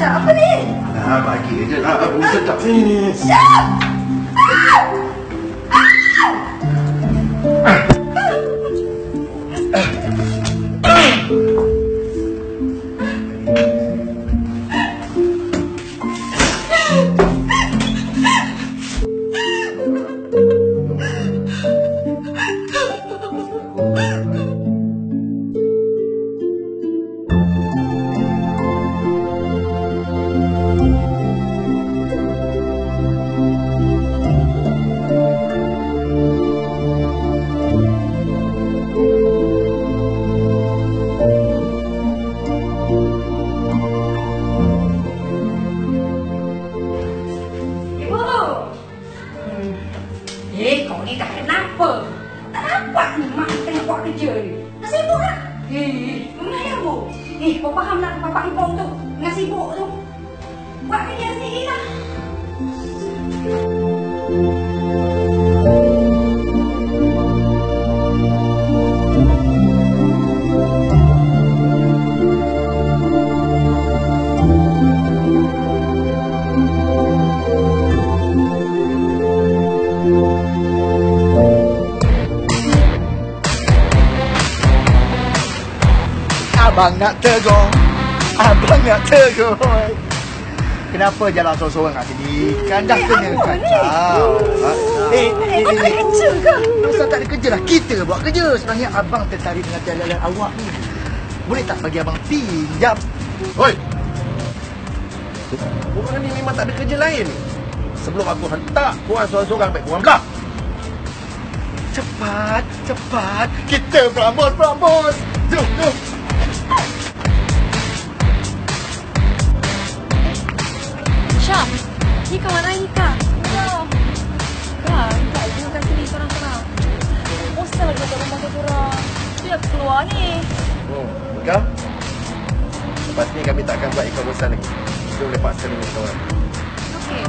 Syah, apa ni? Bagi je lah. Sedap ni. Syah! Kau ni dah kenapa? Tak dapat ni mak tengah buat kerja ni. Dah sibuk tak? Mana ya bu? Kau faham nak bapak Ipong tu? Tengah sibuk tu. Buat kerja sendiri lah. Abang nak tegur. Abang nak tegur. Kenapa jalan sorang-sorang kat sini? Kan dah kena kacau. Kau tak ada kerja ke? Masa tak ada kerja lah. Kita buat kerja. Sebenarnya abang tertarik dengan jalan awak ni. Boleh tak bagi abang pinjam? Oi! Korang ni memang tak ada kerja lain. Sebelum aku hentak korang sorang-sorang baik korang belah. Cepat, cepat. Kita berambos. Jom. Syah, ni kawan Aika. Ya. Kak, tak ada kat sini korang-korang. Bosan lagi kat rumah korang. Dia keluar ni. Ika? Lepas ni kami tak akan buat Ika bosan lagi. Kita boleh paksa dengan kawan. Okey.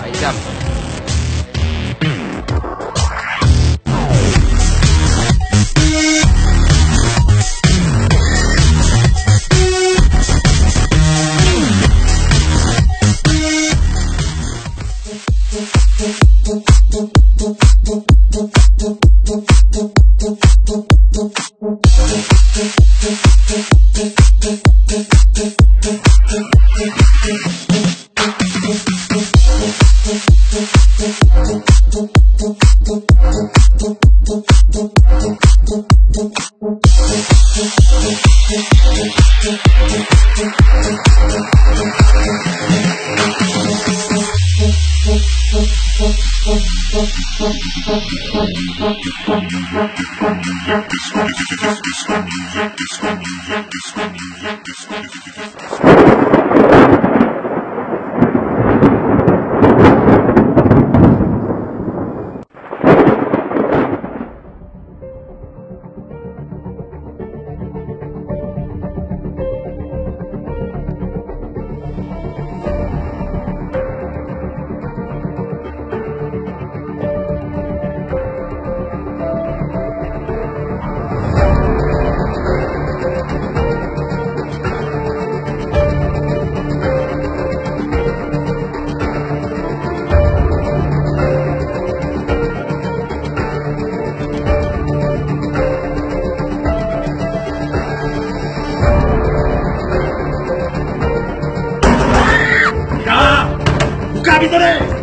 Aisyam.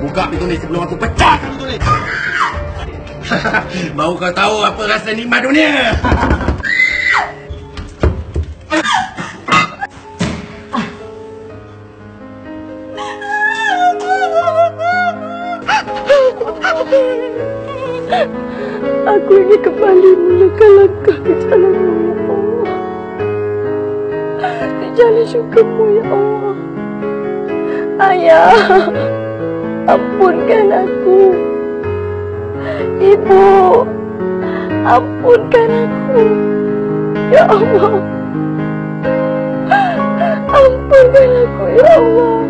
Buka pintu ni sebelum aku pecah pintu ni. Baru kau tahu apa rasa nikmat dunia. Aku ingin kembali mulakan langkah ke jalan-Mu, ya Allah. Ke jalan syukur-Mu, ya Allah. Ayah, ampunkan aku. Ibu, ampunkan aku. Ya Allah, ampunkan aku, ya Allah.